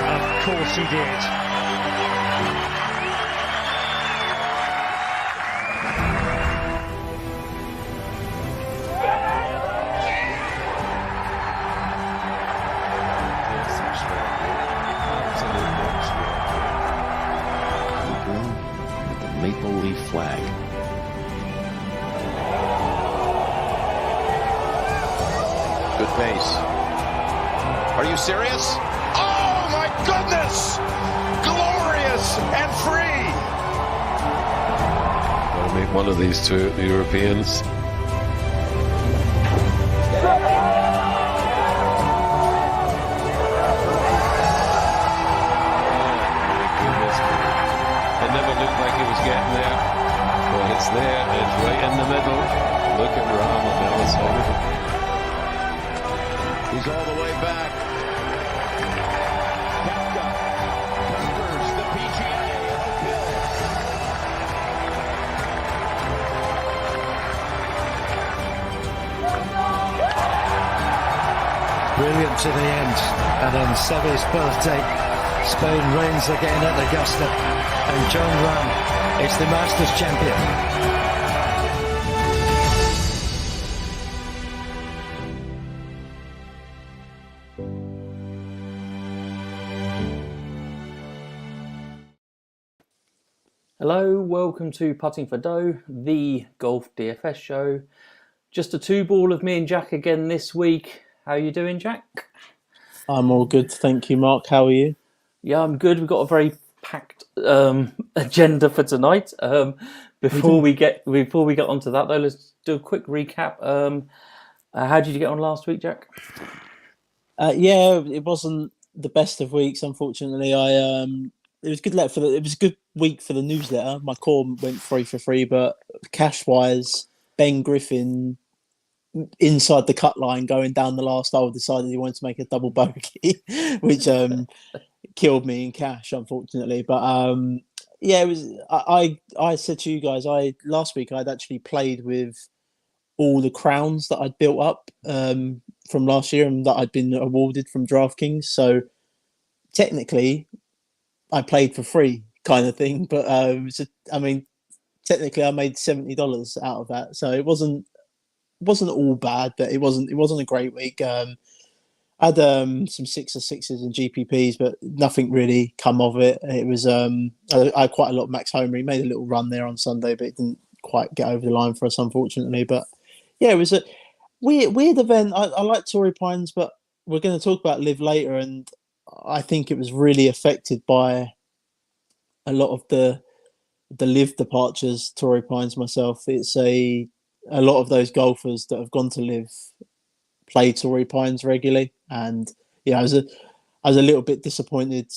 Of course he did. Maple leaf flag. Good pace. Are you serious? Oh my goodness! Glorious and free! Gotta meet one of these two Europeans. Getting there, but it's there, it's right in the middle. Look at Ram on the other side of it. He's all the way back. Kepka conquers the PGA uphill. Brilliant to the end. And on Seve's birthday, Spain reigns again at Augusta. And John Ram is the Masters champion. Hello, welcome to Putting for Dough, the golf DFS show. Just a two ball of me and Jack again this week. How are you doing, Jack? I'm all good, thank you, Mark. How are you? Yeah, I'm good. We've got a very packed agenda for tonight. Before we get onto that, though, let's do a quick recap. How did you get on last week, Jack? Yeah, it wasn't the best of weeks, unfortunately. It was good it was a good week for the newsletter. My call went 3 for 3, but cash wise, Ben Griffin inside the cut line going down the last hole decided he wanted to make a double bogey, which killed me in cash, unfortunately. But yeah, it was. I said to you guys, last week I'd actually played with all the crowns that I'd built up from last year and that I'd been awarded from DraftKings. So technically, I played for free, kind of thing. But technically, I made $70 out of that. So it wasn't all bad, but it wasn't a great week. I had some 6 or 6s and GPPs, but nothing really come of it. It was I had quite a lot of Max Homer. He made a little run there on Sunday, but it didn't quite get over the line for us, unfortunately. But yeah, it was a weird event. I like Torrey Pines, but we're going to talk about Live later, and I think it was really affected by a lot of the Live departures. Torrey Pines, myself, it's a lot of those golfers that have gone to Live play Torrey Pines regularly, and yeah, I was a little bit disappointed.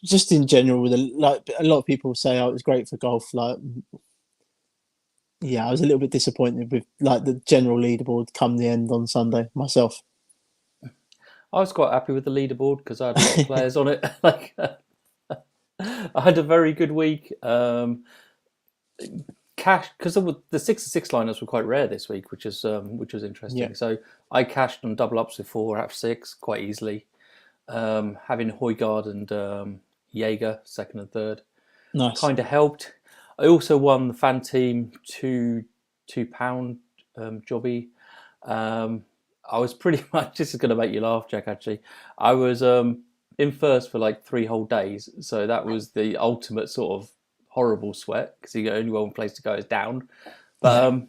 Just in general, with a lot of people say, "Oh, it was great for golf." Like, yeah, I was a little bit disappointed with like the general leaderboard come the end on Sunday myself. I was quite happy with the leaderboard because I had a lot of players on it. Like, I had a very good week. Cash, because the 6 to 6 lineups were quite rare this week, which was interesting. Yeah. So I cashed on double ups with 4 out of 6 quite easily. Having Højgaard and Jaeger second and third, nice, kind of helped. I also won the fan team £2 jobby. I was pretty much, this is going to make you laugh, Jack. Actually, I was in first for like 3 whole days, so that was the ultimate sort of horrible sweat because the only one place to go is down. But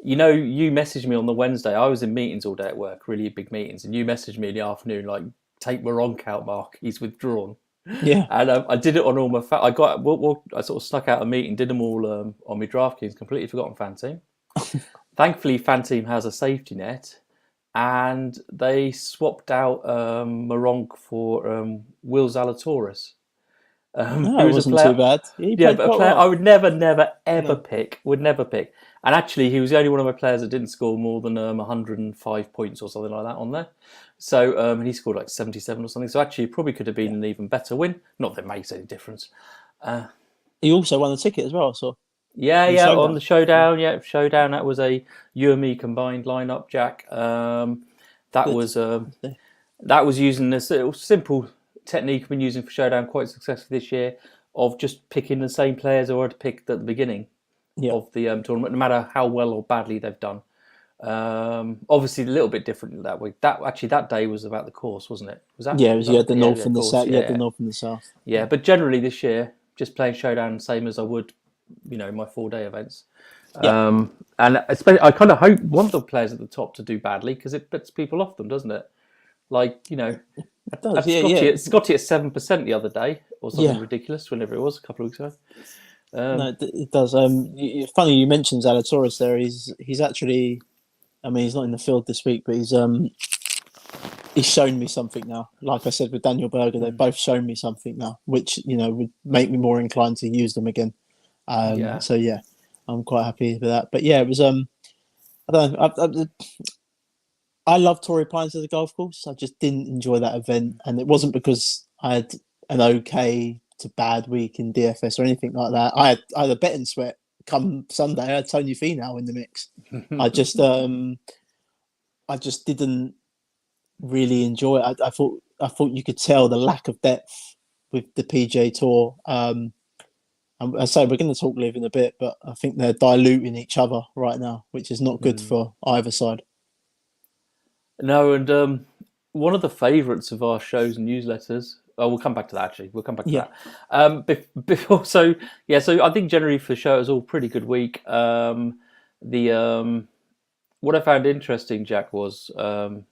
you messaged me on the Wednesday. I was in meetings all day at work, really big meetings, and you messaged me in the afternoon like, "Take Moronk out, Mark. He's withdrawn." Yeah, and I did it on all my. I sort of snuck out a meeting, did them all on my DraftKings. Completely forgotten fan team. Thankfully, fan team has a safety net, and they swapped out Moronk for Will Zalatoris. It wasn't too bad. Yeah, but a player I would never, ever pick. Would never pick. And actually, he was the only one of my players that didn't score more than 105 points or something like that on there. So and he scored like 77 or something. So actually, it probably could have been an even better win. Not that it makes any difference. He also won the ticket as well, so. Yeah, on the showdown. Yeah, showdown. That was a you and me combined lineup, Jack. That was using this simple technique I've been using for Showdown quite successfully this year of just picking the same players I already picked at the beginning of the tournament, no matter how well or badly they've done. Obviously, a little bit different that week. That day was about the course, wasn't it? Was that? Yeah, you had the north and the course, south. You had the north and the south. Yeah, but generally this year, just playing Showdown, same as I would, my 4-day events. And especially, I kind of want the players at the top to do badly because it puts people off them, doesn't it? Like, it does, Scotty at 7% the other day, or something ridiculous, whenever it was, a couple of weeks ago. No, it does. Funny you mentioned Zalatoris there. He's actually, I mean, he's not in the field this week, but he's shown me something now. Like I said with Daniel Berger, they've both shown me something now, which would make me more inclined to use them again. So yeah, I'm quite happy with that. But yeah, it was I don't know. I love Torrey Pines as a golf course. I just didn't enjoy that event, and it wasn't because I had an okay to bad week in DFS or anything like that. I had a betting sweat come Sunday. I had Tony Finau in the mix. I just didn't really enjoy it. I thought you could tell the lack of depth with the PGA Tour. I say we're going to talk live in a bit, but I think they're diluting each other right now, which is not good for either side. No, and one of the favourites of our shows and newsletters. Oh, we'll come back to that. Actually, we'll come back to that. Before, so I think generally for the show it was all pretty good week. What I found interesting, Jack, was on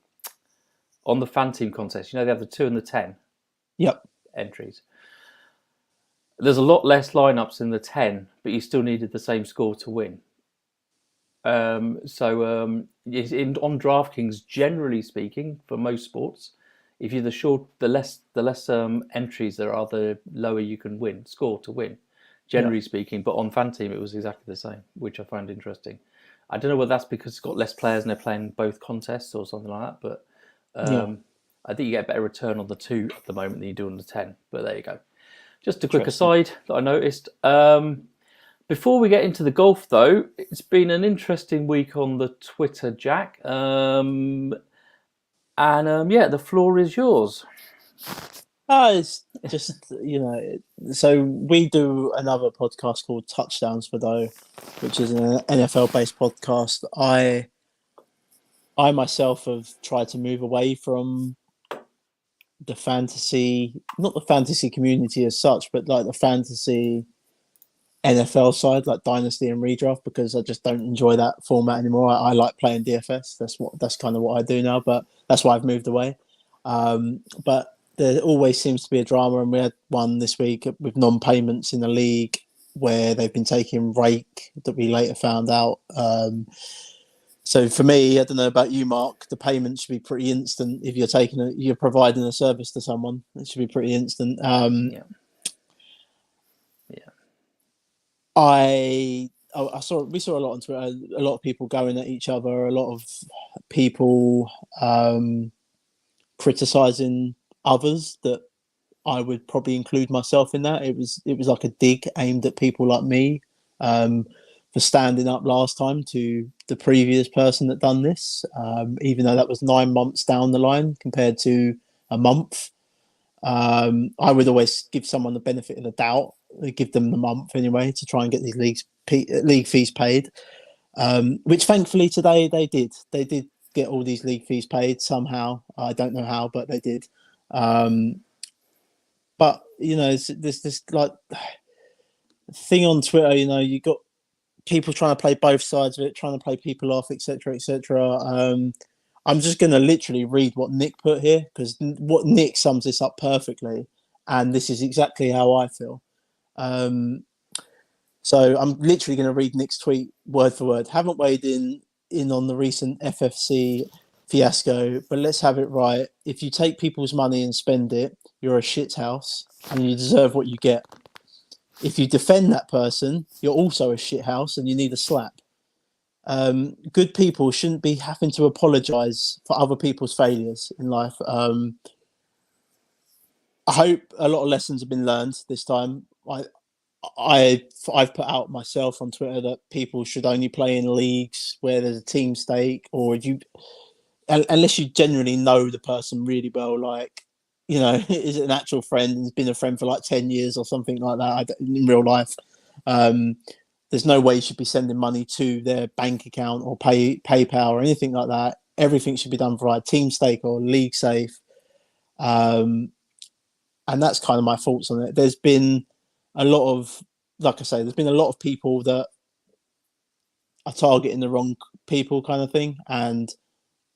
the fan team contest. They have the 2 and the 10. Entries. There's a lot less lineups in the 10, but you still needed the same score to win. On DraftKings, generally speaking, for most sports, if you're the less entries there are, the lower you can score to win. Generally speaking, but on fan team it was exactly the same, which I found interesting. I don't know whether that's because it's got less players and they're playing both contests or something like that, but I think you get a better return on the 2 at the moment than you do on the 10. But there you go. Just a quick aside that I noticed. Before we get into the golf, though, it's been an interesting week on the Twitter, Jack. The floor is yours. It's just, so we do another podcast called Touchdowns for Dough, which is an NFL-based podcast. I myself have tried to move away from the fantasy, not the fantasy community as such, but like the fantasy NFL side, like Dynasty and Redraft, because I just don't enjoy that format anymore. I like playing DFS. That's kind of what I do now, but that's why I've moved away. But there always seems to be a drama, and we had one this week with non-payments in the league where they've been taking rake that we later found out. So for me, I don't know about you, Mark, the payment should be pretty instant. If you're providing a service to someone, it should be pretty instant. We saw a lot on Twitter, a lot of people going at each other, a lot of people criticizing others that I would probably include myself in that. It was like a dig aimed at people like me for standing up last time to the previous person that done this, even though that was 9 months down the line compared to a month. I would always give someone the benefit of the doubt, give them the month anyway to try and get these league fees paid, which thankfully today they did. They did get all these league fees paid somehow. I don't know how, but they did. But it's this like thing on Twitter. You got people trying to play both sides of it, trying to play people off, etc., etc. I'm just going to literally read what Nick put here, because what Nick sums this up perfectly, and this is exactly how I feel. So I'm literally going to read Nick's tweet word for word. Haven't weighed in on the recent FFC fiasco, but let's have it right. If you take people's money and spend it, you're a shithouse and you deserve what you get. If you defend that person, you're also a shithouse and you need a slap. Good people shouldn't be having to apologise for other people's failures in life. I hope a lot of lessons have been learned this time. I've put out myself on Twitter that people should only play in leagues where there's a team stake, or unless you generally know the person really well, like you know, is an actual friend, has been a friend for like 10 years or something like that in real life. There's no way you should be sending money to their bank account or PayPal or anything like that. Everything should be done via TeamStake or League Safe. And that's kind of my thoughts on it. There's been a lot of, like I say, there's been a lot of people that are targeting the wrong people kind of thing. And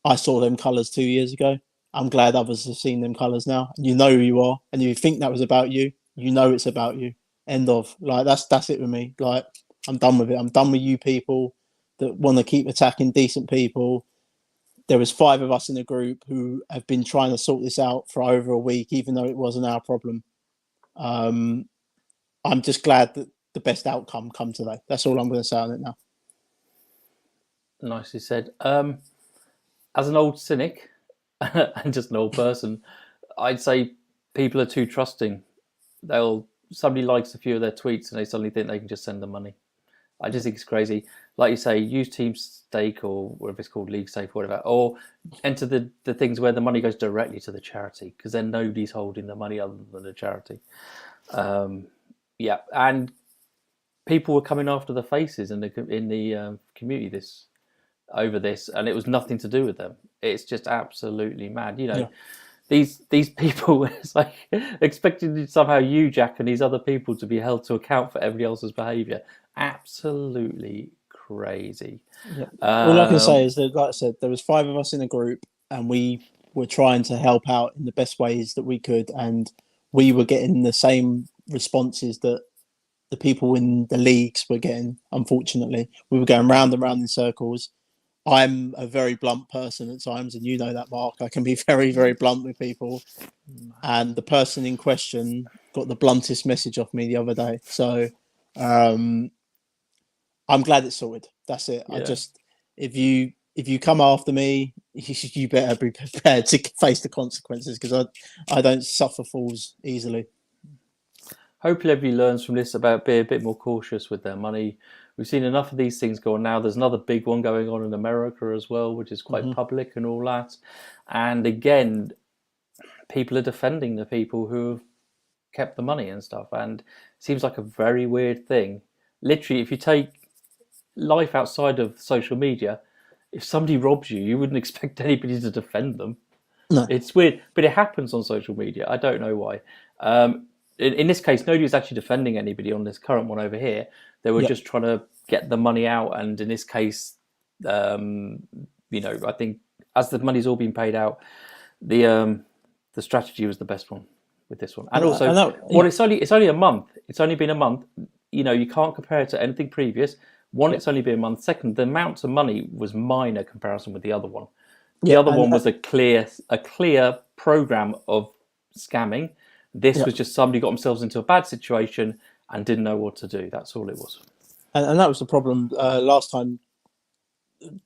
I saw them colours 2 years ago. I'm glad others have seen them colours now. You know who you are, and you think that was about you. You know it's about you. End of. Like that's it with me. Like I'm done with it. I'm done with you people that want to keep attacking decent people. There was 5 of us in a group who have been trying to sort this out for over a week, even though it wasn't our problem. I'm just glad that the best outcome come today. That's all I'm going to say on it now. Nicely said. As an old cynic and just an old person, I'd say people are too trusting. Somebody likes a few of their tweets and they suddenly think they can just send them money. I just think it's crazy. Like you say, use TeamStake or whatever it's called, League Safe, whatever, or enter the things where the money goes directly to the charity, because then nobody's holding the money other than the charity. And people were coming after the faces in the community over this, and it was nothing to do with them. It's just absolutely mad. You know, Yeah. These people, it's like expecting somehow you, Jack, and these other people to be held to account for everybody else's behaviour. Absolutely crazy. Yeah. All I can say is that, like I said, there was 5 of us in a group, and we were trying to help out in the best ways that we could, and we were getting the same responses that the people in the leagues were getting. Unfortunately, we were going round and round in circles. I'm a very blunt person at times, and you know that, Mark. I can be very, very blunt with people. And the person in question got the bluntest message off me the other day. So I'm glad it's sorted. That's it. Yeah. I just, if you come after me, you better be prepared to face the consequences, because I don't suffer fools easily. Hopefully everybody learns from this about being a bit more cautious with their money. We've seen enough of these things go on now. There's another big one going on in America as well, which is quite public and all that. And again, people are defending the people who have kept the money and stuff. And it seems like a very weird thing. Literally, if you take life outside of social media, if somebody robs you, you wouldn't expect anybody to defend them. No. It's weird, but it happens on social media. I don't know why. In this case, nobody was actually defending anybody on this current one over here. They were just trying to get the money out. And in this case, I think as the money's all been paid out, the strategy was the best one with this one. And also, it's only a month. It's only been a month. You know, you can't compare it to anything previous. One, it's only been a month. Second, the amount of money was minor comparison with the other one. The other one was a clear program of scamming. This was just somebody got themselves into a bad situation and didn't know what to do. That's all it was. And that was the problem last time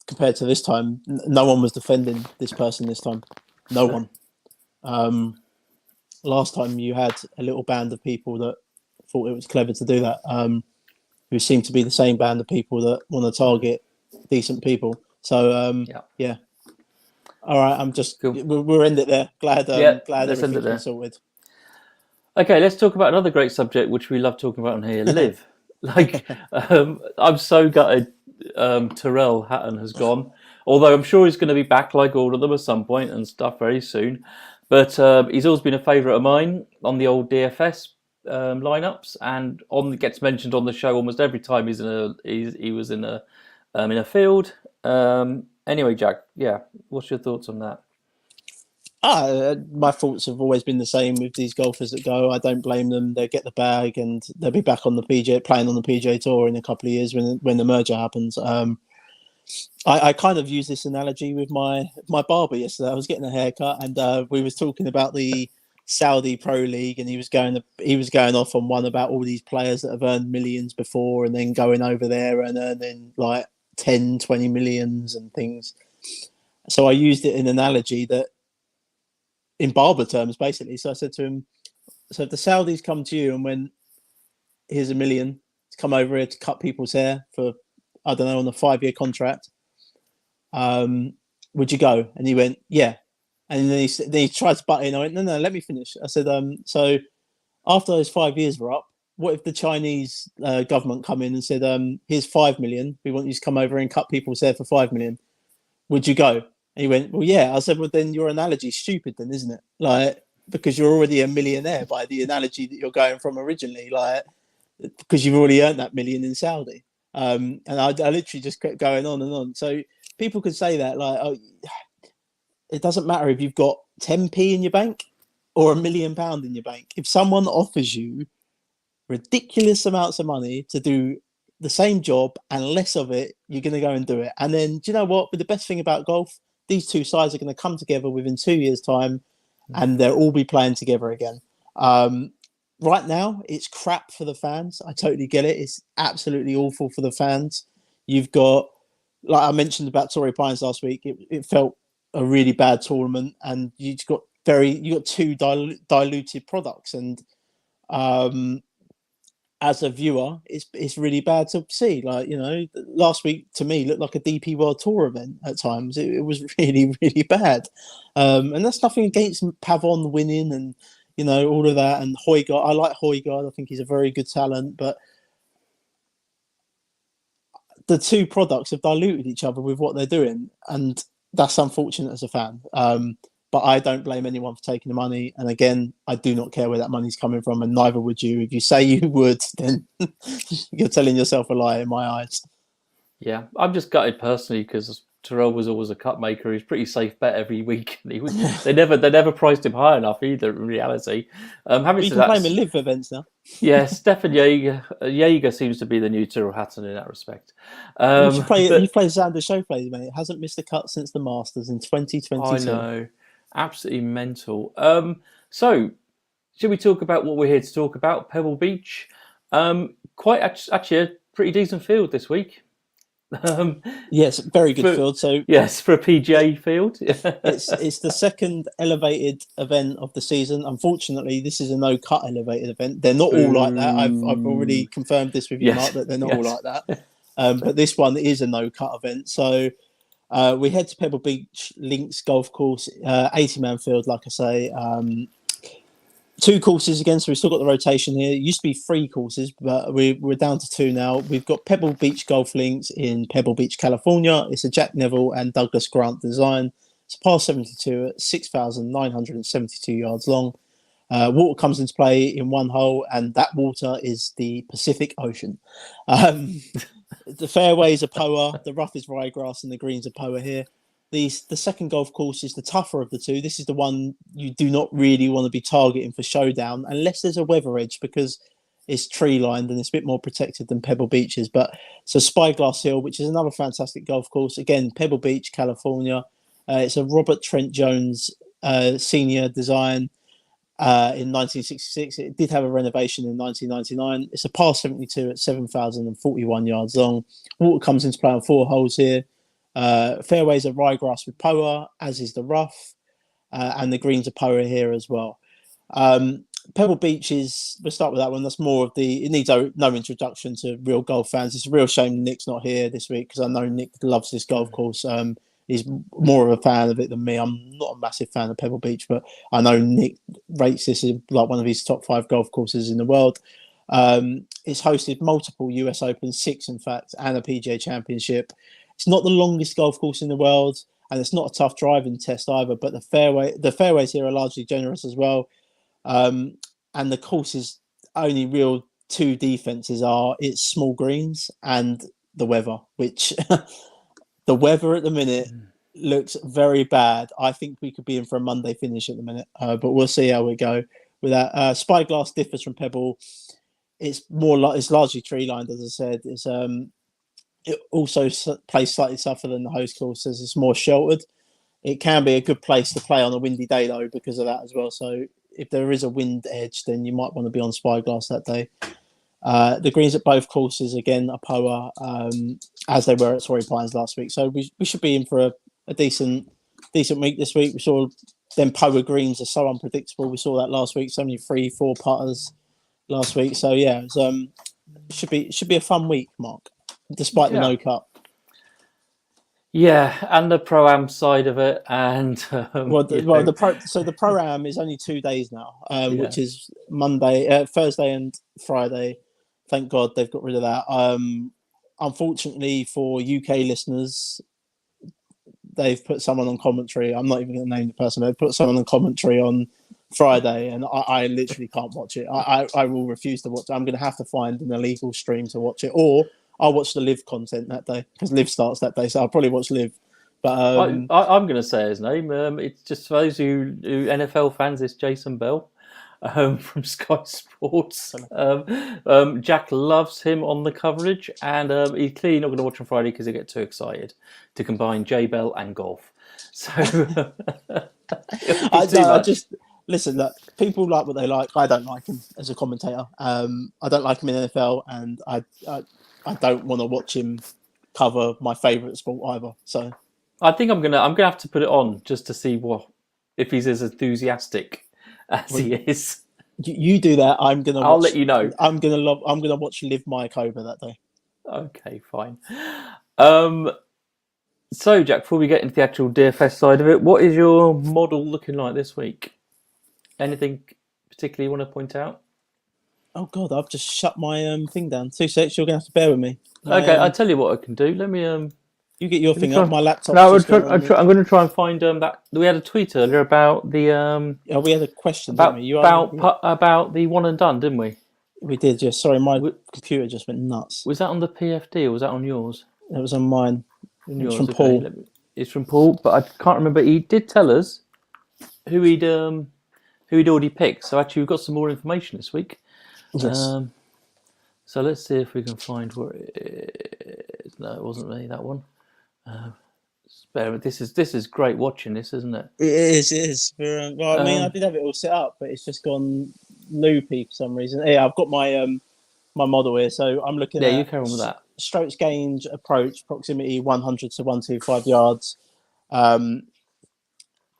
compared to this time. No one was defending this person this time. No one. Last time you had a little band of people that thought it was clever to do that, who seem to be the same band of people that want to target decent people. So, yeah. All right, I'm just... Cool. We'll end it there. Glad everything's been sorted. Okay, let's talk about another great subject, which we love talking about on here, Live. I'm so gutted Tyrrell Hatton has gone, although I'm sure he's going to be back like all of them at some point and stuff very soon. But he's always been a favourite of mine on the old DFS lineups, and gets mentioned on the show almost every time he was in a field. Anyway, Jack, what's your thoughts on that? My thoughts have always been the same with these golfers that go. I don't blame them. They get the bag and they'll be back on the playing on the PGA Tour in a couple of years when the merger happens. I kind of use this analogy with my barber yesterday. I was getting a haircut and we was talking about the Saudi Pro League, and he was going off on one about all these players that have earned millions before and then going over there and earning like 10, 20 millions and things. So I used it in analogy that in barber terms, basically. So I said to him, so if the Saudis come to you and went, here's $1 million to come over here to cut people's hair for, I don't know, on a 5-year contract, would you go? And he went, yeah. And then he tried to butt in. I went, no, let me finish. I said, so after those 5 years were up, what if the Chinese government come in and said, here's 5 million. We want you to come over and cut people's hair for 5 million. Would you go? And he went, well, yeah. I said, well, then your analogy's stupid then, isn't it? Like, because you're already a millionaire by the analogy that you're going from originally, like, because you've already earned that million in Saudi. And I literally just kept going on and on. So people could say that, like, oh, it doesn't matter if you've got 10p in your bank or £1 million in your bank. If someone offers you ridiculous amounts of money to do the same job and less of it, you're going to go and do it. And then, do you know what? But the best thing about golf, these two sides are going to come together within 2 years' time, and they'll all be playing together again. Right now, it's crap for the fans. I totally get it. It's absolutely awful for the fans. You've got, like I mentioned about Torrey Pines last week, it felt a really bad tournament, and you got two diluted products, and as a viewer, it's really bad to see. Like, you know, last week to me looked like a DP World Tour event at times. It was really, really bad. And that's nothing against Pavon winning and, you know, all of that. And Højgaard, I like Højgaard. I think he's a very good talent. But the two products have diluted each other with what they're doing. And that's unfortunate as a fan. But I don't blame anyone for taking the money. And again, I do not care where that money's coming from, and neither would you. If you say you would, then you're telling yourself a lie in my eyes. Yeah, I'm just gutted personally because Terrell was always a cut maker. He was pretty safe bet every week. They never priced him high enough either. In reality, You can play him in live events now. Yeah, Stefan Jaeger seems to be the new Tyrrell Hatton in that respect. You play Xander Schauffele, mate. It hasn't missed a cut since the Masters in 2022. I know. Absolutely mental. So, should we talk about what we're here to talk about? Pebble Beach. Quite actually a pretty decent field this week. Yes, very good field. So yes, for a PGA field. it's the second elevated event of the season. Unfortunately, this is a no cut elevated event. They're not all like that. I've already confirmed this with you, Mark, that they're not all like that. But this one is a no cut event. So we head to Pebble Beach Links Golf Course, 80-man field, like I say. Two courses again, so we've still got the rotation here. It used to be 3 courses, but we're down to 2 now. We've got Pebble Beach Golf Links in Pebble Beach, California. It's a Jack Neville and Douglas Grant design. It's a par 72 at 6,972 yards long. Water comes into play in one hole, and that water is the Pacific Ocean. The fairways are POA, the rough is ryegrass, and the greens are POA here. The second golf course is the tougher of the two. This is the one you do not really want to be targeting for showdown unless there's a weather edge, because it's tree lined and it's a bit more protected than Pebble Beach is. But so Spyglass Hill, which is another fantastic golf course. Again, Pebble Beach, California. It's a Robert Trent Jones senior design in 1966. It did have a renovation in 1999. It's a par 72 at 7,041 yards long. Water comes into play on 4 holes here. Fairways are ryegrass with POA, as is the rough, and the greens are POA here as well. Pebble Beach we'll start with that one. That's more of it needs no introduction to real golf fans. It's a real shame Nick's not here this week, because I know Nick loves this golf course. He's more of a fan of it than me. I'm not a massive fan of Pebble Beach, but I know Nick rates this as like one of his top 5 golf courses in the world. It's hosted multiple US Opens, 6 in fact, and a PGA Championship. It's not the longest golf course in the world, and it's not a tough driving test either. But the fairways here are largely generous as well. And the course's only real 2 defenses are its small greens and the weather, which the weather at the minute looks very bad. I think we could be in for a Monday finish at the minute, but we'll see how we go with that. Spyglass differs from Pebble. It's largely tree lined, as I said. It also plays slightly tougher than the host courses. It's more sheltered. It can be a good place to play on a windy day, though, because of that as well. So if there is a wind edge, then you might want to be on Spyglass that day. The greens at both courses, again, are POA, as they were at Torrey Pines last week. So we should be in for a decent week this week. We saw them POA greens are so unpredictable. We saw that last week. So many 3-4 putters last week. So, yeah, it should be a fun week, Mark, despite the no cut. Yeah, and the pro-am side of it, and The pro-am is only 2 days now, yeah. which is Thursday and Friday. Thank God they've got rid of that. Unfortunately for UK listeners, they've put someone on commentary. I'm not even going to name the person. They've put someone on commentary on Friday, and I literally can't watch it. I will refuse to watch it. I'm going to have to find an illegal stream to watch it, or I'll watch the live content that day because live starts that day. So I'll probably watch live. But I'm going to say his name. It's just for those who NFL fans. It's Jason Bell from Sky Sports. Jack loves him on the coverage, and he's clearly not going to watch on Friday because they get too excited to combine J Bell and golf. So I just listen. Look, people like what they like. I don't like him as a commentator. I don't like him in NFL, and I don't want to watch him cover my favourite sport either. So I think I'm gonna have to put it on just to see if he's as enthusiastic as he is. You do that. I'll let you know. I'm gonna watch Live Mike over that day. Okay, fine. So, Jack, before we get into the actual DFS side of it, what is your model looking like this week? Anything particularly you want to point out? Oh God, I've just shut my thing down. 2 seconds. You're gonna have to bear with me. Okay, I'll tell you what I can do. Let me You get your thing up. My laptop. No, I'm going to try and find that. We had a tweet earlier about the. We had a question about about the one and done, didn't we? We did. Yeah. Sorry, my computer just went nuts. Was that on the PFD or was that on yours? It was on mine. It's from okay. Paul. It's from Paul, but I can't remember. He did tell us who he'd already picked. So actually, we've got some more information this week. Yes. So let's see if we can find where it is. No, it wasn't me. That one. This is great watching this, isn't it? It is. Well, I mean, I did have it all set up, but it's just gone loopy for some reason. Yeah, I've got my my model here, so I'm looking at. Yeah, you carry on with that. Strokes gained approach, proximity 100 to 125 yards.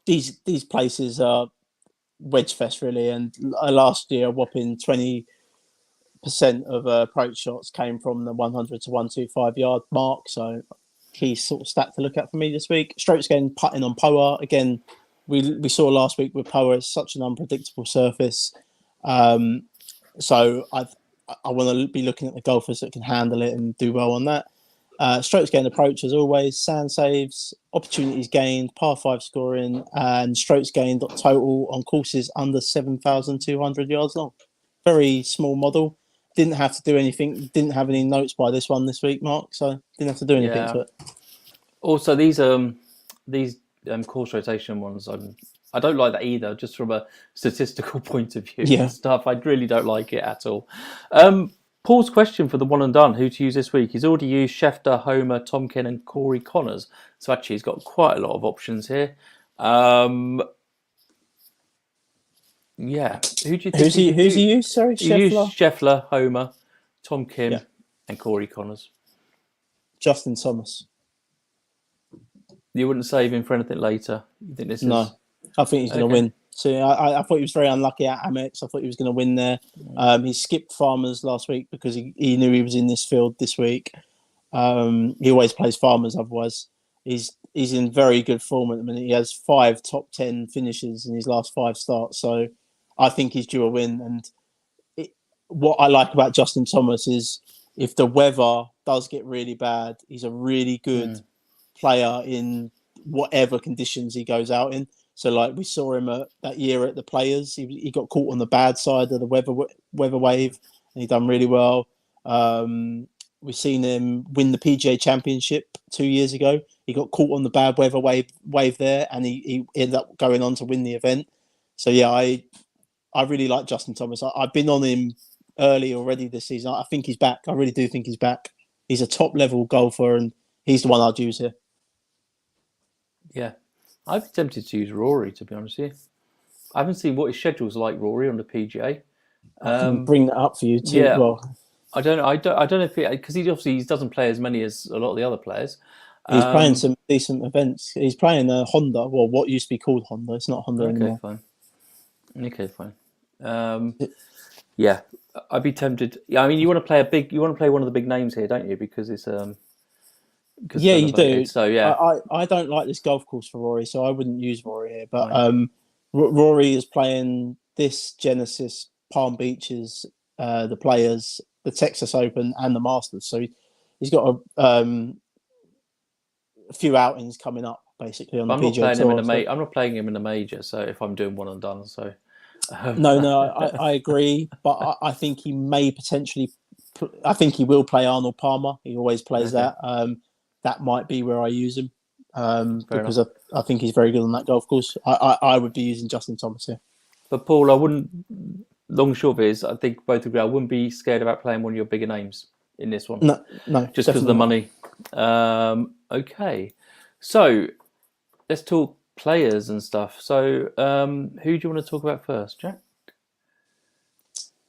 These places are wedge fest really, and last year a whopping 20% of approach shots came from the 100 to 125 yard mark. So key sort of stat to look at for me this week. Strokes gained putting on POA again. We saw last week with POA, it's such an unpredictable surface. So I want to be looking at the golfers that can handle it and do well on that. Strokes gained approach as always, sand saves, opportunities gained, par 5 scoring, and strokes gained total on courses under 7,200 yards long. Very small model. Didn't have to do anything. Didn't have any notes by this one this week, Mark. So didn't have to do anything to it. Also, these course rotation ones, I don't like that either. Just from a statistical point of view and stuff, I really don't like it at all. Paul's question for the one and done, who to use this week? He's already used Schefter, Homer, Tomkin, and Corey Connors. So actually, he's got quite a lot of options here. Yeah, who do you think? Who's he used? Sorry, Scheffler? He used Scheffler, Homer, Tom Kim, and Corey Connors. Justin Thomas. You wouldn't save him for anything later. You think this is? No, I think he's going to win. So I thought he was very unlucky at Amex. I thought he was going to win there. He skipped Farmers last week because he knew he was in this field this week. He always plays Farmers. Otherwise, he's in very good form at the minute. He has 5 top 10 finishes in his last 5 starts. So I think he's due a win. And what I like about Justin Thomas is if the weather does get really bad, he's a really good player in whatever conditions he goes out in. So, like we saw him that year at the Players, he got caught on the bad side of the weather wave, and he done really well. We've seen him win the PGA Championship 2 years ago. He got caught on the bad weather wave there, and he ended up going on to win the event. So, yeah, I really like Justin Thomas. I've been on him early already this season. I think he's back. I really do think he's back. He's a top-level golfer, and he's the one I'd use here. Yeah. I'd be tempted to use Rory, to be honest with you. I haven't seen what his schedule's like, Rory, on the PGA. I can bring that up for you too. Yeah. Well, I don't know if because he obviously doesn't play as many as a lot of the other players. He's playing some decent events. He's playing Honda, well, what used to be called Honda. It's not Honda anymore. Okay, fine. Yeah, I'd be tempted. Yeah, I mean, you want to play one of the big names here, don't you? Because it's because Yeah, it's you do. elevated. So yeah, I don't like this golf course for Rory, so I wouldn't use Rory here. But fine. Rory is playing this Genesis, Palm Beaches, the Players, the Texas Open, and the Masters. So he's got a few outings coming up, basically on the I'm not PGA playing him in Tour. a major. I'm not playing him in a major. So if I'm doing one and done, so No, I agree, but I think he may potentially. I think he will play Arnold Palmer. He always plays Okay. that. That might be where I use him Fair because enough. I think he's very good on that golf course. I would be using Justin Thomas here. But Paul, I wouldn't. Long and short of it is, I think both agree. I wouldn't be scared about playing one of your bigger names in this one, No, just because of the definitely money. Okay, so let's talk players and stuff. So, who do you want to talk about first, Jack?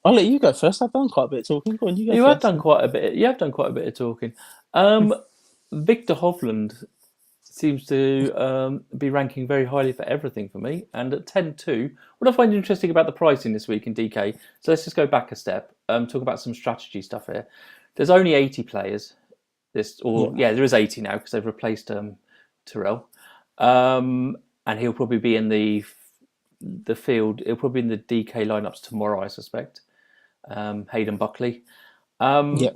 I'll let you go first. I've done quite a bit of talking. Go on, you go You first. have done quite a bit. You have done quite a bit of talking. Victor Hovland seems to be ranking very highly for everything for me. And at 10-2, what I find interesting about the pricing this week in DK, so let's just go back a step, talk about some strategy stuff here. There's only 80 players. There is 80 now because they've replaced Tyrrell. And he'll probably be in the field. He'll probably be in the DK lineups tomorrow, I suspect. Hayden Buckley. Yeah.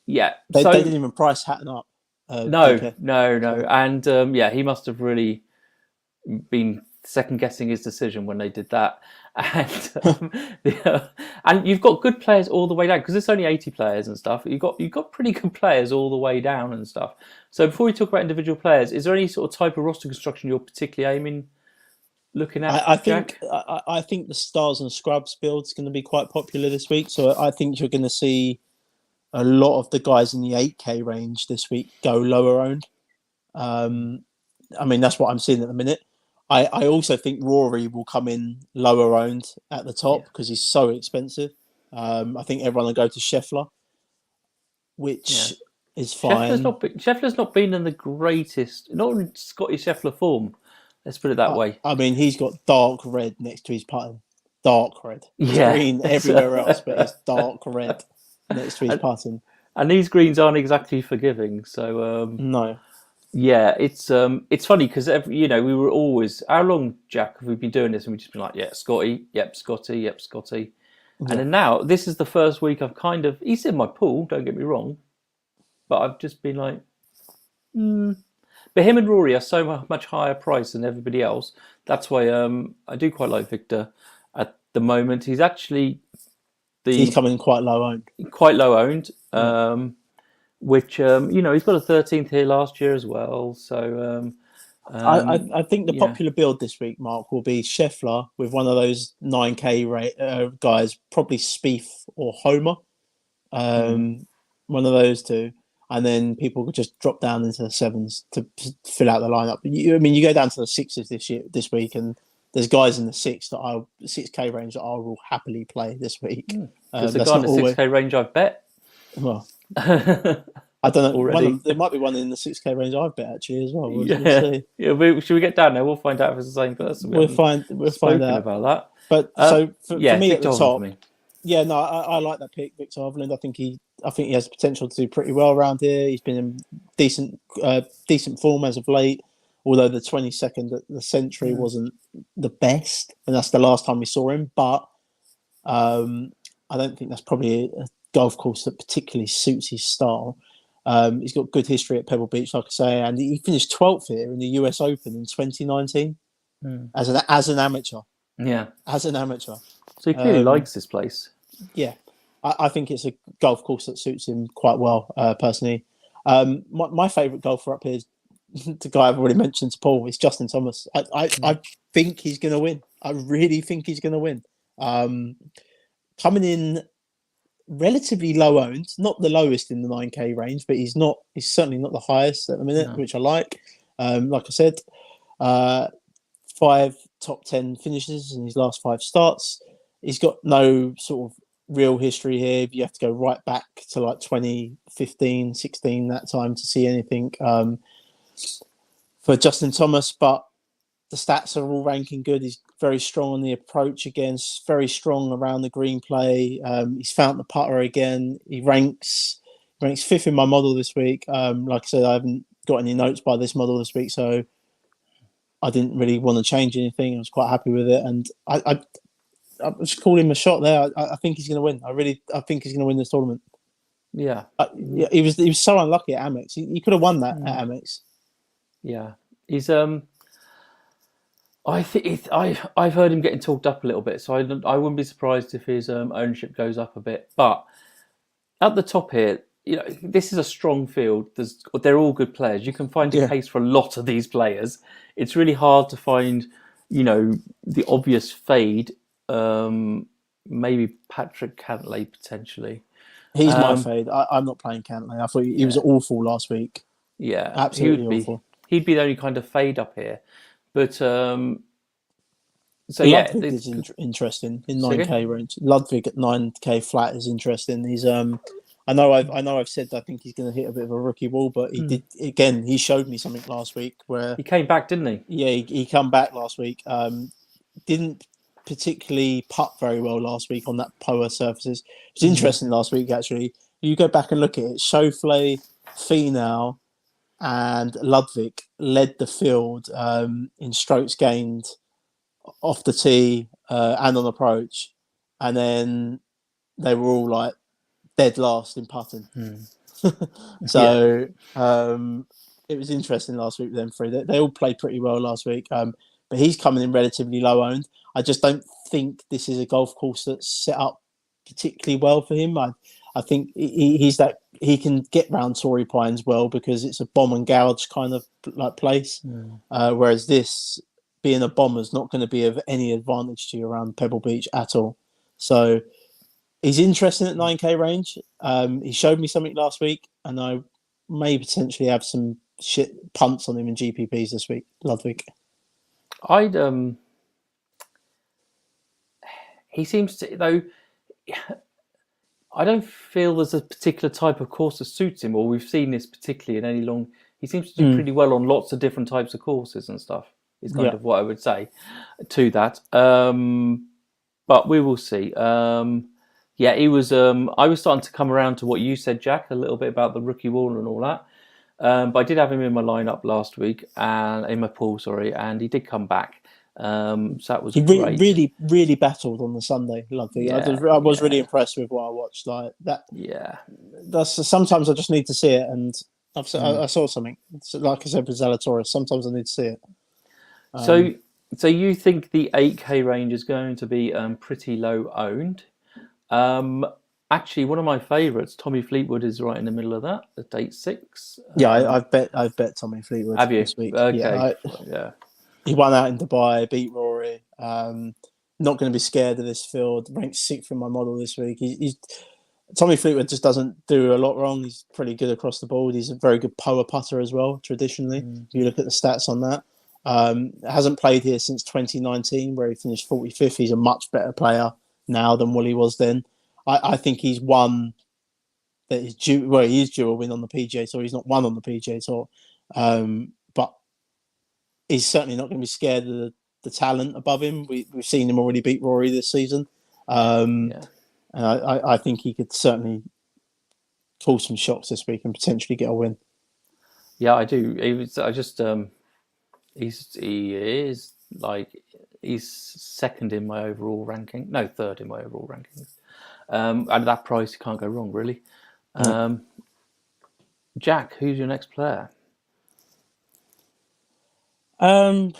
Yeah. They didn't even price Hatton up. No. DK. And he must have really been second guessing his decision when they did that. And and you've got good players all the way down because it's only 80 players and stuff. You've got pretty good players all the way down and stuff. So before we talk about individual players, is there any sort of type of roster construction you're particularly looking at? I think the Stars and Scrubs build is going to be quite popular this week. So I think you're going to see a lot of the guys in the 8K range this week go lower owned. That's what I'm seeing at the minute. I also think Rory will come in lower owned at the top because he's so expensive. I think everyone will go to Scheffler, which is fine. Scheffler's not been in the greatest, not in Scotty Scheffler form. Let's put it that way. He's got dark red next to his putting. Dark red. It's green everywhere else, but it's dark red next to his putting. And these greens aren't exactly forgiving. So no. Yeah, it's funny because we were always, how long, Jack, have we been doing this? And we've just been like, Scotty, Scotty. And then now this is the first week I've he's in my pool, don't get me wrong, but I've just been like, But him and Rory are so much higher price than everybody else. That's why I do quite like Victor at the moment. He's actually he's coming quite low owned. Which he's got a 13th here last year as well. So I think the popular build this week, Mark, will be Scheffler with one of those 9K guys, probably Spieth or Homer, one of those two, and then people could just drop down into the sevens to fill out the lineup. You go down to the sixes this week, and there's guys in the 6K range that I will happily play this week. There's a guy in the 6K range I've bet. Well, I don't know. There might be one in the 6K range I've bet actually as well. We'll see. Should we get down there? We'll find out if it's the same person. We'll find out about that. But for me at the top, I like that pick, Victor Hovland. I think he has the potential to do pretty well around here. He's been in decent form as of late. Although the 22nd at the Century wasn't the best, and that's the last time we saw him. But I don't think that's probably a golf course that particularly suits his style. He's got good history at Pebble Beach, like I say, and he finished 12th here in the US Open in 2019 as an amateur. Yeah, as an amateur. So he clearly likes this place. Yeah, I think it's a golf course that suits him quite well, personally. My favourite golfer up here is the guy I've already mentioned to Paul. It's Justin Thomas. I think he's going to win. I really think he's going to win. Coming in relatively low owned, not the lowest in the 9K range, but he's certainly not the highest at the minute, which I like. Like I said, 5 top 10 finishes in his last 5 starts. He's got no sort of real history here. You have to go right back to like 2015, 16, that time to see anything for Justin Thomas, but the stats are all ranking good. He's very strong on the approach again, very strong around the green play. He's found the putter again. He ranks 5th in my model this week. Like I said, I haven't got any notes by this model this week, so I didn't really want to change anything. I was quite happy with it, and I just called him a shot there. I think he's going to win. I think he's going to win this tournament. Yeah. Yeah, he was so unlucky at Amex. He could have won that at Amex. Yeah, he's I think I've heard him getting talked up a little bit, so I wouldn't be surprised if his ownership goes up a bit. But at the top here, this is a strong field. They're all good players. You can find a case for a lot of these players. It's really hard to find, the obvious fade. Maybe Patrick Cantlay potentially. He's my fade. I'm not playing Cantlay. I thought he was awful last week. Yeah, absolutely awful. He'd be the only kind of fade up here. But Ludwig is interesting in 9k range. Ludwig at 9k flat is interesting. He's I know I've said I think he's going to hit a bit of a rookie wall, but he did again. He showed me something last week where he came back, didn't he? Yeah, he come back last week. Didn't particularly putt very well last week on that POA surfaces. It's interesting last week actually. You go back and look at it. Schauffele, Finau, and Ludwig led the field in strokes gained off the tee and on approach, and then they were all like dead last in putting. So it was interesting last week with them three. They all played pretty well last week, but he's coming in relatively low owned. I just don't think this is a golf course that's set up particularly well for him. I think he's that he can get round Torrey Pines well because it's a bomb and gouge kind of like place. Whereas this, being a bomber, is not going to be of any advantage to you around Pebble Beach at all. So he's interesting at 9k range. He showed me something last week, and I may potentially have some shit punts on him in GPPs this week. Ludwig. He seems to though. I don't feel there's a particular type of course that suits him, or we've seen this particularly in any long. He seems to do pretty well on lots of different types of courses and stuff. Is kind of what I would say to that. But we will see. He was. I was starting to come around to what you said, Jack, a little bit about the rookie wall and all that. But I did have him in my lineup last week and in my pool, and he did come back. So that was great. Really battled on the Sunday. Lovely. I was really impressed with what I watched. Like that. Yeah. That's sometimes I just need to see it, and I saw something. Like I said with Zalatoris, sometimes I need to see it. So you think the 8k range is going to be pretty low owned? Actually, one of my favourites, Tommy Fleetwood, is right in the middle of that at 8.6. I've bet Tommy Fleetwood. Have you? This week. Okay. He won out in Dubai, beat Rory. Not going to be scared of this field. Ranked 6th in my model this week. Tommy Fleetwood just doesn't do a lot wrong. He's pretty good across the board. He's a very good POA putter as well, traditionally. If you look at the stats on that. Hasn't played here since 2019, where he finished 45th. He's a much better player now than what he was then. I think he's one that is due. Well, he is due a win on the PGA Tour. He's not won on the PGA Tour, but he's certainly not going to be scared of the talent above him. We've seen him already beat Rory this season, and I think he could certainly call some shots this week and potentially get a win. Yeah, I do. He's second in my overall ranking. No, third in my overall rankings. At that price, you can't go wrong, really. Jack, who's your next player? I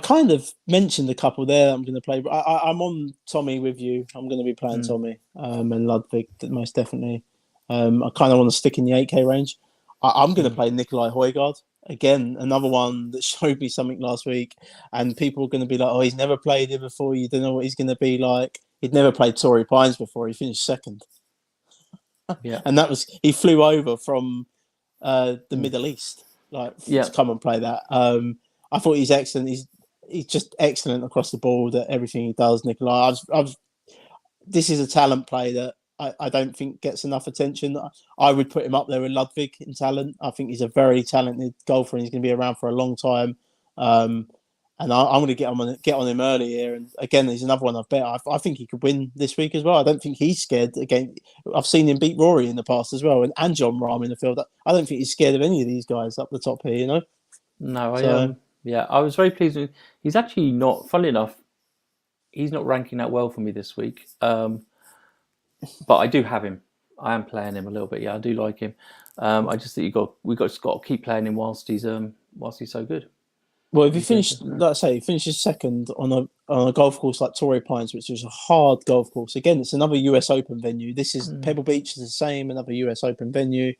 kind of mentioned a couple there that I'm going to play. But I'm on Tommy with you. I'm going to be playing Tommy and Ludwig, most definitely. I kind of want to stick in the 8k range. I'm going to play Nikolai Højgaard. Again, another one that showed me something last week, and people are going to be like, "Oh, he's never played here before. You don't know what he's going to be like." He'd never played Torrey Pines before. He finished second, and that was he flew over from the Middle East, to come and play that. I thought he's excellent. He's just excellent across the board at everything he does. Nikolai, this is a talent play that I don't think gets enough attention. I would put him up there with Ludwig in talent. I think he's a very talented golfer and he's going to be around for a long time. And I'm going to get on him early here. And again, there's another one I've bet. I think he could win this week as well. I don't think he's scared. Again, I've seen him beat Rory in the past as well, and John Rahm in the field. I don't think he's scared of any of these guys up the top here. You know. No, So I was very pleased with. He's actually not. Funnily enough, he's not ranking that well for me this week. But I do have him. I am playing him a little bit. Yeah, I do like him. I just think we've got to keep playing him whilst he's so good. well, if you finish, like I say, he finishes second on a golf course like Torrey Pines, which is a hard golf course. Again, it's another US Open venue. This is Pebble Beach is the same, another US Open venue.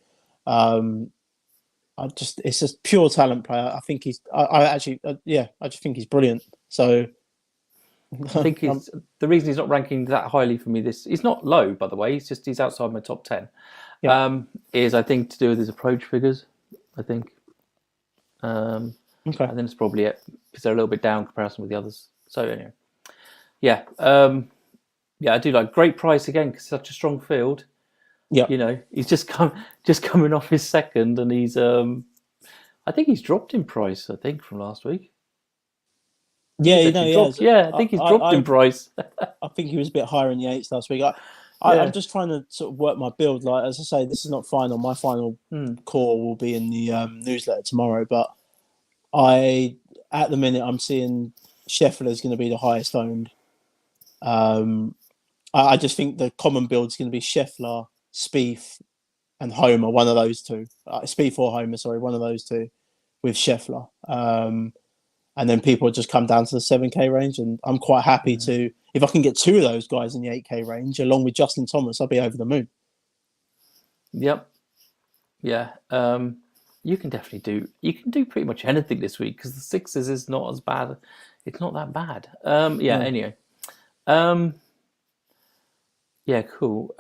It's a pure talent player. I think I just think he's brilliant. So I think the reason he's not ranking that highly for me. He's not low, by the way. He's outside my top 10. Yeah. Is I think to do with his approach figures. I think. okay. And then it's probably it because they're a little bit down in comparison with the others. So anyway, yeah, I do like great price again because such a strong field. Yeah. You know, he's just coming off his second, and he's I think he's dropped in price. I think from last week. Yeah, I think he's dropped in price. I think he was a bit higher in the eights last week. I'm just trying to sort of work my build. Like as I say, this is not final. My final call will be in the newsletter tomorrow. But at the minute, I'm seeing Scheffler is going to be the highest owned. I just think the common build is going to be Scheffler, Spieth, and Homer. One of those two. Spieth or Homer, sorry, one of those two, with Scheffler. And then people just come down to the 7K range, and I'm quite happy to if I can get two of those guys in the 8K range, along with Justin Thomas, I'll be over the moon. Yep. Yeah. You can definitely do pretty much anything this week because the Sixers is not as bad. It's not that bad. Anyway. Yeah, cool.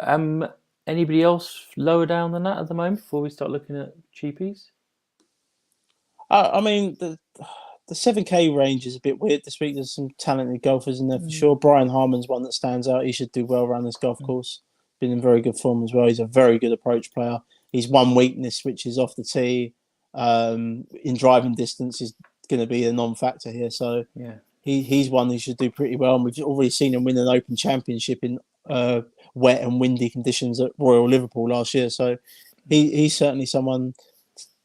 Anybody else lower down than that at the moment before we start looking at cheapies? I mean, the 7K range is a bit weird this week. There's some talented golfers in there for sure. Brian Harmon's one that stands out. He should do well around this golf course. Been in very good form as well. He's a very good approach player. He's one weakness, which is off the tee. In driving distance is going to be a non-factor here. So he's one who should do pretty well. And we've already seen him win an Open Championship in wet and windy conditions at Royal Liverpool last year. So he's certainly someone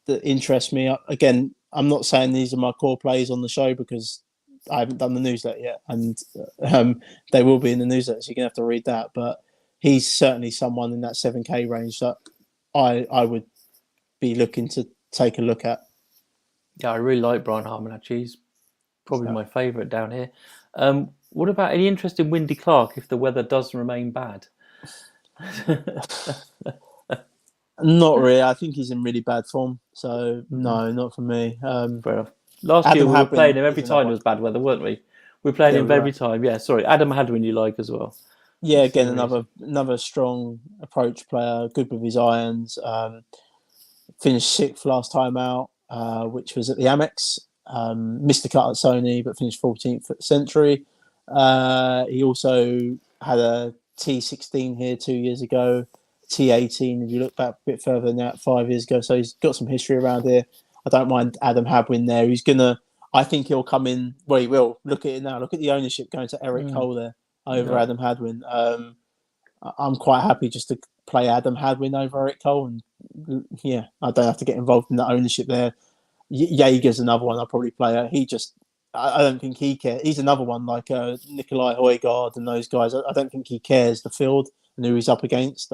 that interests me. Again, I'm not saying these are my core plays on the show because I haven't done the newsletter yet, and they will be in the newsletter, so you're going to have to read that. But he's certainly someone in that 7K range that I would be looking to take a look at. Yeah, I really like Brian Harmon, actually. He's probably my favourite down here. What about any interest in Windy Clark if the weather does remain bad? Not really. I think he's in really bad form. So, no, not for me. Fair enough. Last year we were playing him every time it was bad weather, weren't we? We were playing him every time. Yeah, sorry. Adam Hadwin you like as well. Yeah, again, another strong approach player, good with his irons. Finished sixth last time out, which was at the Amex. Missed the cut at Sony, but finished 14th at Century. He also had a T16 here 2 years ago. T18, if you look back a bit further than that, 5 years ago. So he's got some history around here. I don't mind Adam Hadwin there. I think he'll come in. Well, he will. Look at it now. Look at the ownership going to Eric Cole there over Adam Hadwin. I'm quite happy just to play Adam Hadwin over Eric Cole. And I don't have to get involved in the ownership there. Jaeger's another one I'll probably play. I don't think he cares. He's another one like Nikolai Højgaard and those guys. I don't think he cares the field and who he's up against.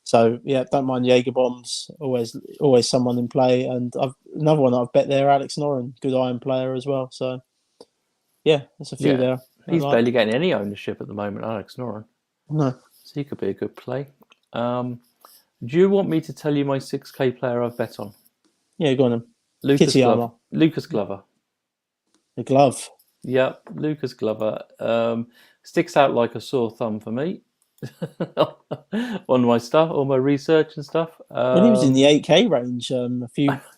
So don't mind Jaeger bombs. Always someone in play. And another one I've bet there, Alex Noren, good iron player as well. So there's a few there. He's barely getting any ownership at the moment, Alex Noren. No, so he could be a good play. Do you want me to tell you my 6K player I've bet on? Yeah, go on then. Lucas Glover. The glove. Yep, Lucas Glover. Sticks out like a sore thumb for me. On my stuff, all my research and stuff. When he was in the 8K range a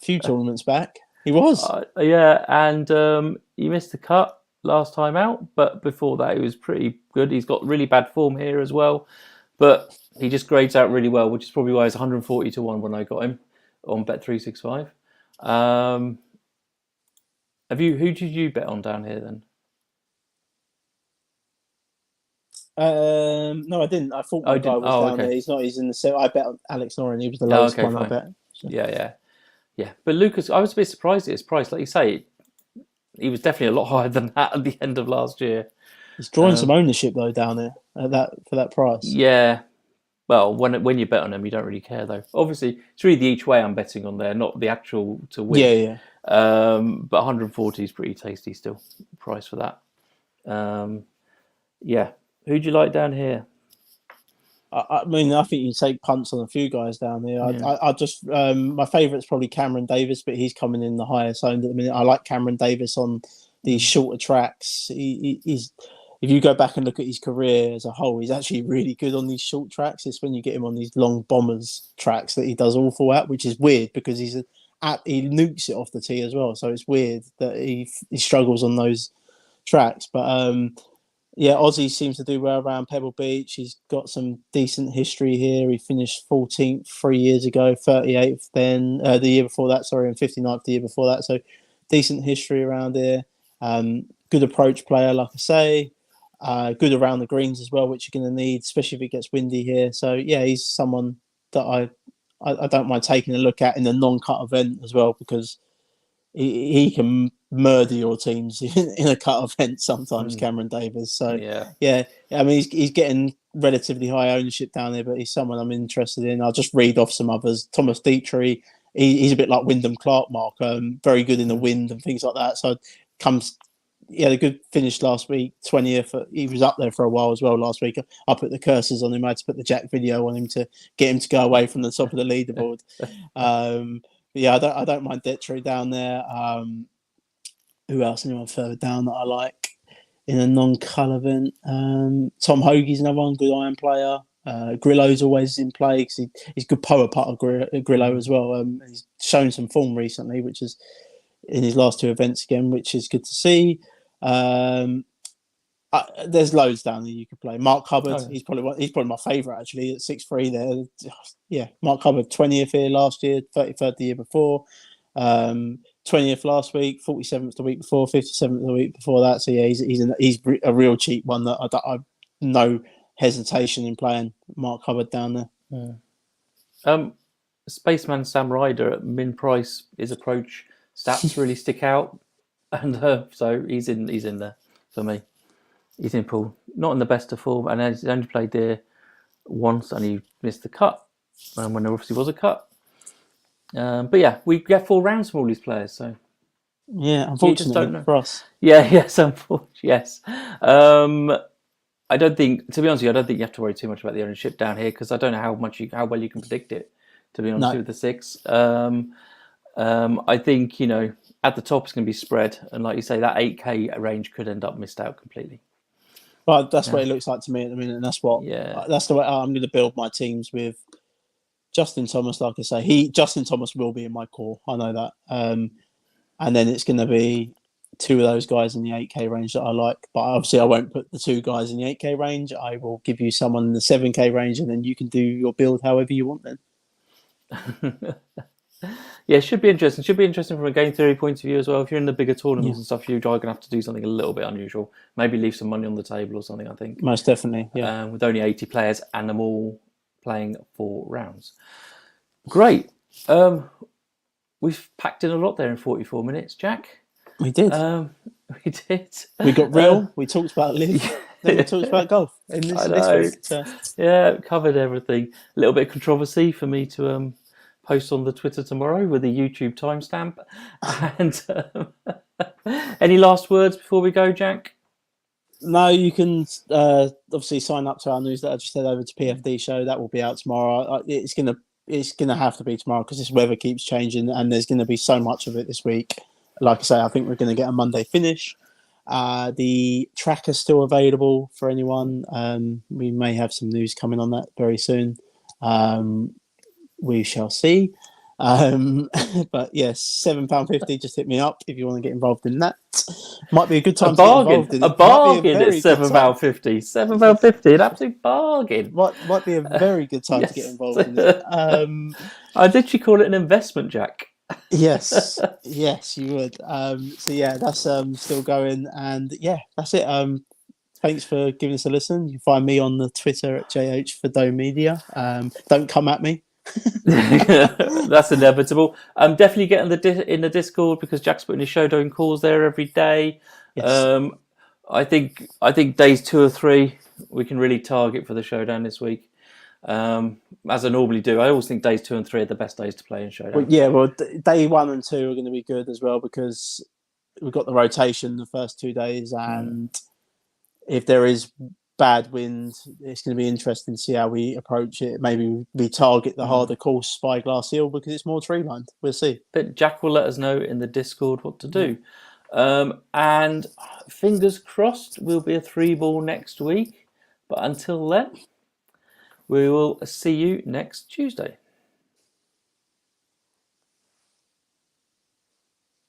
few tournaments back, he was. And he missed the cut last time out, but before that he was pretty good. He's got really bad form here as well, but he just grades out really well, which is probably why it's 140 to 1 when I got him on Bet365. Who did you bet on down here then? No, I didn't. I thought my guy was down there. He's not. He's in the set. I bet on Alex Noren. He was the lowest one I bet. So. Yeah. But Lucas, I was a bit surprised at his price. Like you say, he was definitely a lot higher than that at the end of last year. He's drawing some ownership though down there for that price. Yeah. Well, when you bet on him, you don't really care though. Obviously, it's really the each way I'm betting on there, not the actual to win. Yeah. But 140 is pretty tasty still. Price for that. Yeah. Who'd you like down here? I mean, I think you take punts on a few guys down there. I just my favourite's probably Cameron Davis, but he's coming in the highest owned at the minute. I like Cameron Davis on these shorter tracks. He's if you go back and look at his career as a whole, he's actually really good on these short tracks. It's when you get him on these long bombers tracks that he does awful at, which is weird because he nukes it off the tee as well. So it's weird that he struggles on those tracks. But Ozzy seems to do well around Pebble Beach. He's got some decent history here. He finished 14th 3 years ago, 38th then the year before that, and 59th the year before that. So decent history around here. Good approach player, like I say. Good around the greens as well, which you're going to need, especially if it gets windy here. So yeah, he's someone that I don't mind taking a look at in a non-cut event as well, because he can murder your teams in a cut event sometimes, Cameron Davis. So yeah. I mean, he's getting relatively high ownership down there, but he's someone I'm interested in. I'll just read off some others. Thomas Dietrich, he's a bit like Wyndham Clark, Mark. Very good in the wind and things like that. So he had a good finish last week, 20th. He was up there for a while as well last week. I put the curses on him. I had to put the Jack video on him to get him to go away from the top of the leaderboard. I don't mind Detry down there. Who else? Anyone further down that I like in a non-cull event? Tom Hoagie's another one, good iron player. Grillo's always in play because he's good power putter, Grillo as well. He's shown some form recently, which is in his last two events again, which is good to see. There's loads down there you could play. Mark Hubbard, he's probably my favourite actually at 6-3 there. Yeah, Mark Hubbard 20th here last year, 33rd the year before, 20th last week, 47th the week before, 57th the week before that. So yeah, he's a real cheap one that I no hesitation in playing Mark Hubbard down there. Spaceman Sam Ryder at min price, his approach stats really stick out, and so he's in there for me. He's in pool, not in the best of form, and he's only played there once, and he missed the cut, when there obviously was a cut. But yeah, we get 4 rounds from all these players, so yeah, unfortunately for us. Yes. I don't think, to be honest with you, I don't think you have to worry too much about the ownership down here, because I don't know how well you can predict it, to be honest with the 6. I think, at the top it's going to be spread, and like you say, that 8K range could end up missed out completely. Well, that's what it looks like to me at the minute, and that's the way I'm going to build my teams with. Justin Thomas, like I say, Justin Thomas will be in my core. I know that, and then it's going to be 2 of those guys in the 8K range that I like. But obviously, I won't put the 2 guys in the 8K range. I will give you someone in the 7K range, and then you can do your build however you want. Then. Yeah, it should be interesting. Should be interesting from a game theory point of view as well. If you're in the bigger tournaments and stuff, you're going to have to do something a little bit unusual. Maybe leave some money on the table or something, I think. Most definitely, yeah. With only 80 players and them all playing 4 rounds. Great. We've packed in a lot there in 44 minutes, Jack. We did. We did. We got real. We talked about live. Then we talked about golf in this week. So. Yeah, covered everything. A little bit of controversy for me to... post on the Twitter tomorrow with a YouTube timestamp. And any last words before we go, Jack? No, you can obviously sign up to our newsletter. Just head over to PFD show. That will be out tomorrow. It's gonna have to be tomorrow because this weather keeps changing, and there's going to be so much of it this week. Like I say, I think we're going to get a Monday finish. The track is still available for anyone. We may have some news coming on that very soon. We shall see. But yes, £7.50. Just hit me up if you want to get involved in that. Might be a good time to get involved in it. A bargain at £7.50. £7.50, an absolute bargain. Might be a very good time to get involved in it. I literally call it an investment, Jack. Yes, yes, you would. So yeah, that's still going, and yeah, that's it. Thanks for giving us a listen. You can find me on the Twitter at JH Don't come at me. That's inevitable. Definitely get in in the Discord because Jack's putting his showdown calls there every day. Yes. I think days 2 or 3 we can really target for the showdown this week. As I normally do, I always think days 2 and 3 are the best days to play in showdown. Well, yeah. Well, day 1 and 2 are going to be good as well because we've got the rotation the first 2 days, and if there is bad wind, it's going to be interesting to see how we approach it. Maybe we target the harder course, Spyglass Hill, because it's more tree lined. We'll see. But Jack will let us know in the Discord what to do. And fingers crossed, we'll be a 3-ball next week. But until then, we will see you next Tuesday.